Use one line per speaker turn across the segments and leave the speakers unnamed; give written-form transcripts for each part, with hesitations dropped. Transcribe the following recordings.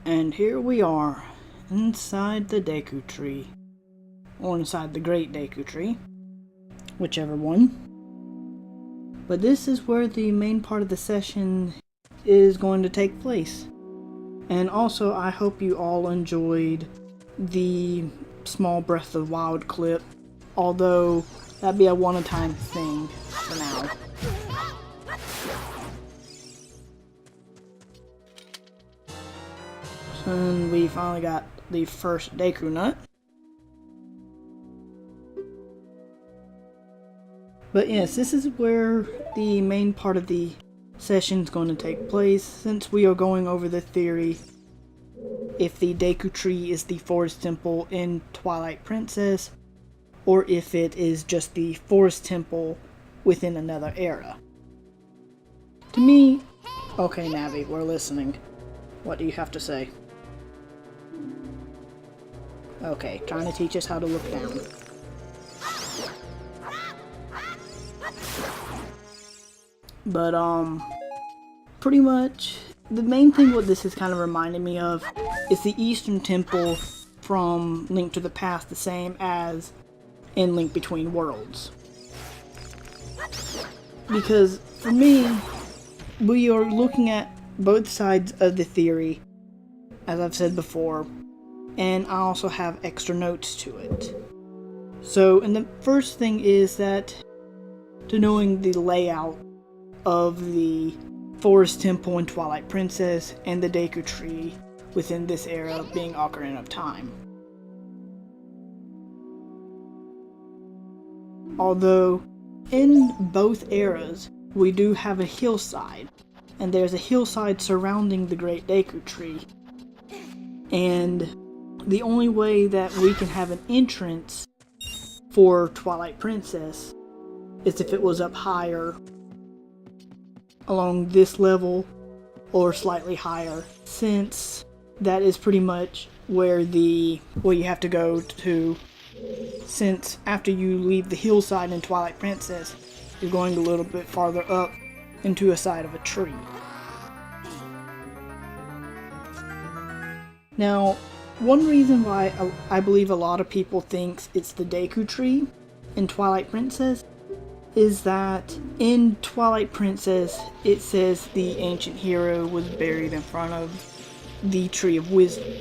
And here we are, inside the Deku Tree, or inside the Great Deku Tree, whichever one. But this is where the main part of the session is going to take place. And also, I hope you all enjoyed the small Breath of the Wild clip, although that'd be a one-time thing for now. And we finally got the first Deku Nut. But yes, this is where the main part of the session is going to take place, since we are going over the theory if the Deku Tree is the Forest Temple in Twilight Princess, or if it is just the Forest Temple within another era. To me, okay Navi, we're listening. What do you have to say? Okay, trying to teach us how to look down. But, pretty much, the main thing what this is kind of reminding me of is the Eastern Temple from Link to the Past, the same as in Link Between Worlds. Because, for me, we are looking at both sides of the theory, as I've said before, and I also have extra notes to it. So, and the first thing is that, to knowing the layout of the Forest Temple in Twilight Princess and the Deku Tree within this era being Ocarina of Time. Although, in both eras, we do have a hillside, and there's a hillside surrounding the Great Deku Tree, and the only way that we can have an entrance for Twilight Princess is if it was up higher along this level or slightly higher, since that is pretty much where you have to go to, since after you leave the hillside in Twilight Princess, you're going a little bit farther up into a side of a tree. Now, one reason why I believe a lot of people think it's the Deku Tree in Twilight Princess is that in Twilight Princess it says the ancient hero was buried in front of the Tree of Wisdom.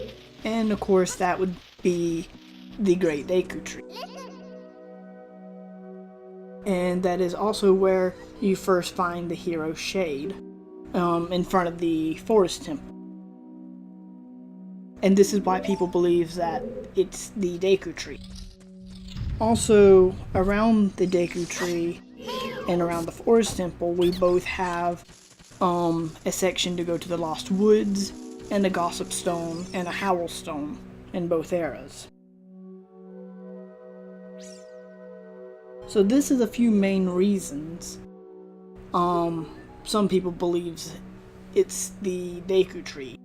And of course that would be the Great Deku Tree. And that is also where you first find the hero Shade, in front of the Forest Temple. And this is why people believe that it's the Deku Tree. Also, around the Deku Tree and around the Forest Temple, we both have a section to go to the Lost Woods, and a Gossip Stone, and a Howl Stone in both eras. So this is a few main reasons. Some people believe it's the Deku Tree.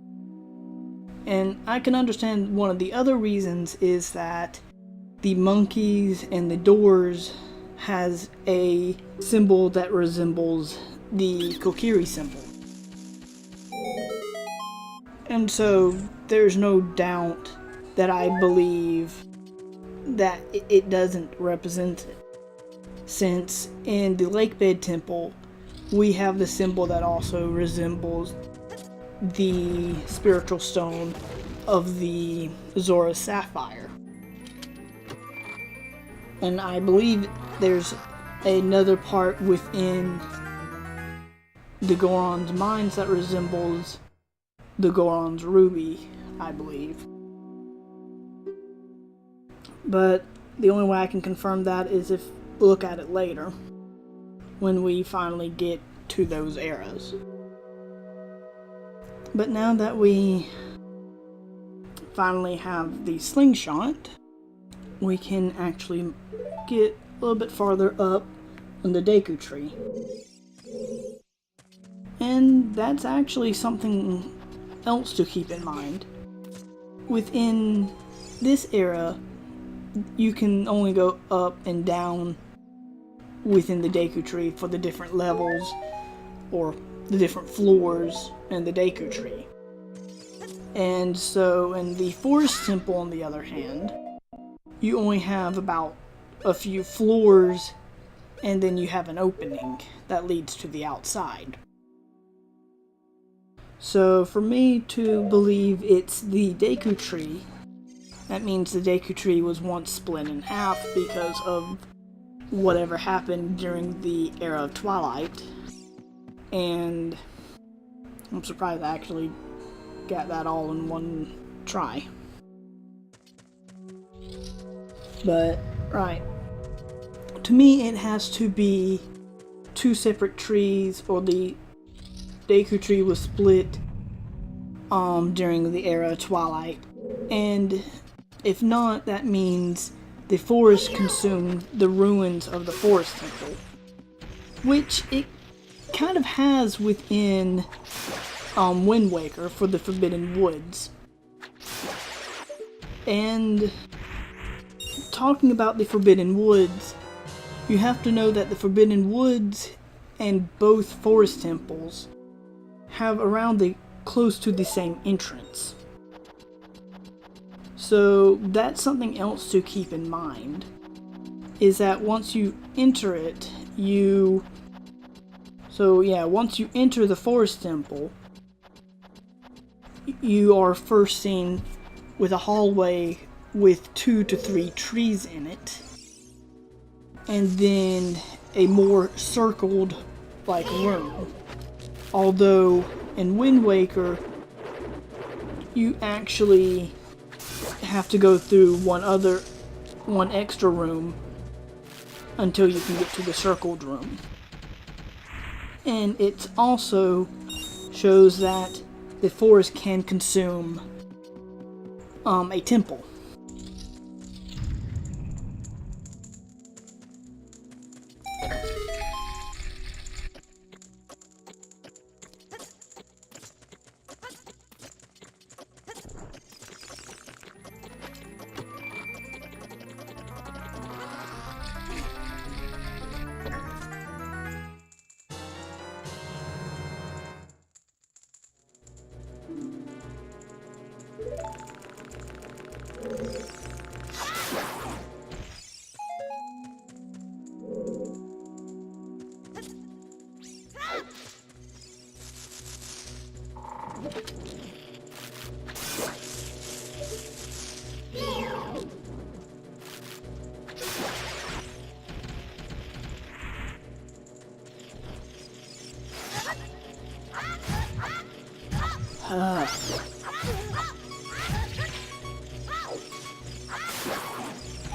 And I can understand one of the other reasons is that the monkeys and the doors has a symbol that resembles the Kokiri symbol. And so there's no doubt that I believe that it doesn't represent it. Since in the Lakebed Temple, we have the symbol that also resembles the spiritual stone of the Zora Sapphire. And I believe there's another part within the Goron's mines that resembles the Goron's ruby, I believe. But the only way I can confirm that is if we look at it later, when we finally get to those eras. But now that we finally have the slingshot, we can actually get a little bit farther up on the Deku Tree. And that's actually something else to keep in mind. Within this era, you can only go up and down within the Deku Tree for the different levels or the different floors in the Deku Tree. And so in the Forest Temple, on the other hand, you only have about a few floors, and then you have an opening that leads to the outside. So for me to believe it's the Deku Tree, that means the Deku Tree was once split in half because of whatever happened during the era of Twilight. And I'm surprised I actually got that all in one try. But, right. To me, it has to be two separate trees, or the Deku Tree was split during the era of Twilight. And if not, that means the forest consumed the ruins of the Forest Temple, which it kind of has within Wind Waker for the Forbidden Woods. And talking about the Forbidden Woods, you have to know that the Forbidden Woods and both Forest Temples have around close to the same entrance. So that's something else to keep in mind, is that once you enter it, once you enter the Forest Temple, you are first seen with a hallway with 2 to 3 trees in it, and then a more circled room. Although in Wind Waker, you actually have to go through one extra room until you can get to the circled room. And it also shows that the forest can consume a temple.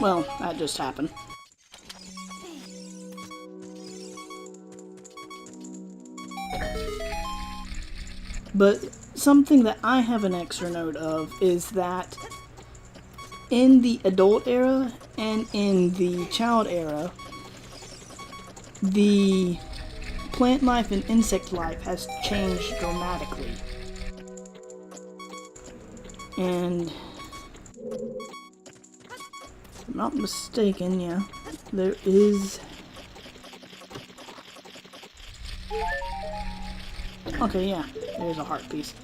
Well, that just happened. But something that I have an extra note of is that in the adult era and in the child era, the plant life and insect life has changed dramatically. And if I'm not mistaken, yeah, there is... Okay, yeah, there's a heart piece.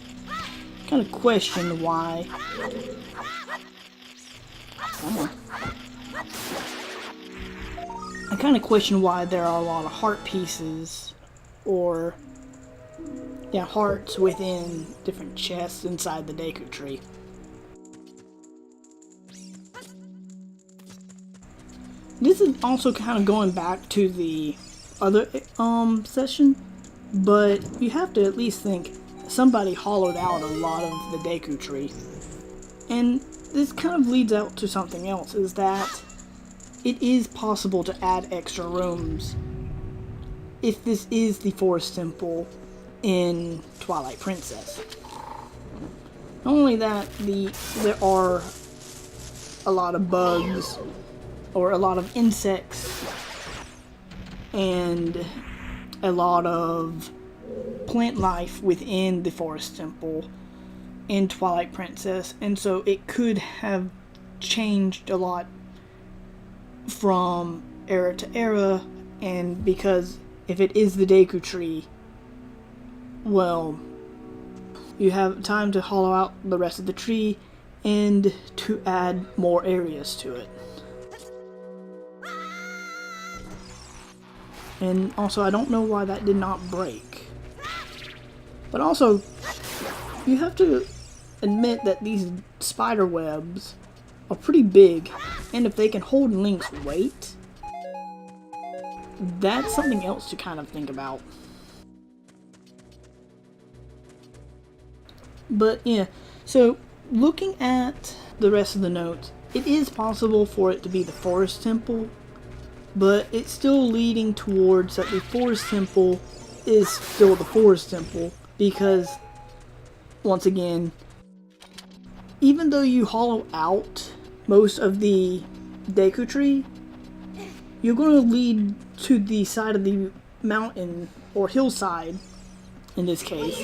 Kind of question why... I kind of question why there are a lot of heart pieces, or hearts within different chests inside the Deku Tree. This is also kind of going back to the other session, but you have to at least think somebody hollowed out a lot of the Deku Tree. And this kind of leads out to something else, is that it is possible to add extra rooms if this is the Forest Temple in Twilight Princess. Not only that, there are a lot of bugs, or a lot of insects, and a lot of plant life within the Forest Temple in Twilight Princess, and so it could have changed a lot from era to era, and because if it is the Deku Tree, well, you have time to hollow out the rest of the tree and to add more areas to it. And also, I don't know why that did not break. But also, you have to admit that these spider webs are pretty big, and if they can hold Link's weight, that's something else to kind of think about. But yeah, so looking at the rest of the notes, it is possible for it to be the Forest Temple, but it's still leading towards that the Forest Temple is still the Forest Temple, because once again, even though you hollow out most of the Deku Tree, you're going to lead to the side of the mountain, or hillside in this case,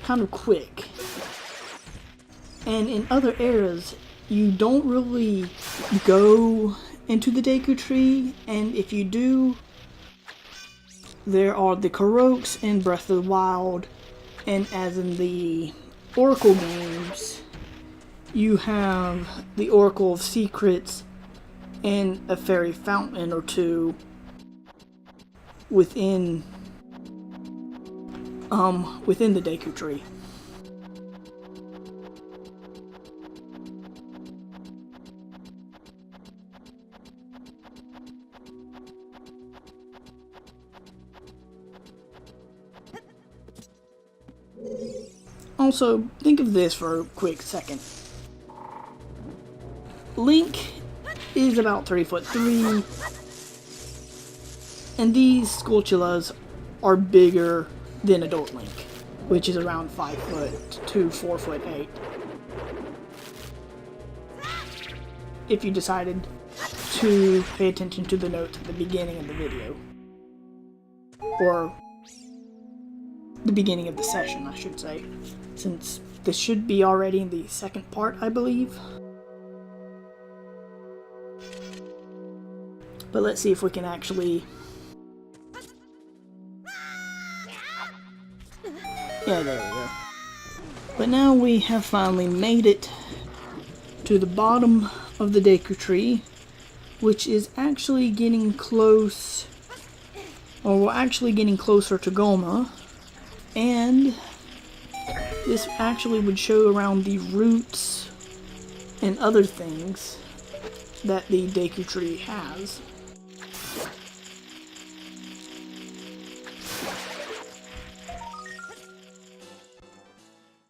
kind of quick. And in other eras, you don't really go into the Deku Tree, and if you do, there are the Koroks in Breath of the Wild, and as in the Oracle games, you have the Oracle of Secrets and a fairy fountain or two within the Deku Tree. Also, think of this for a quick second. Link is about 3'3", and these Skulltulas are bigger than adult Link, which is around 5 foot to 4'8". If you decided to pay attention to the notes at the beginning of the video, or the beginning of the session, I should say, since this should be already in the second part, I believe. But let's see if we can actually... Yeah, there we go. But now we have finally made it to the bottom of the Deku Tree, which is actually getting close, or we're actually getting closer to Goma, and this actually would show around the roots and other things that the Deku Tree has.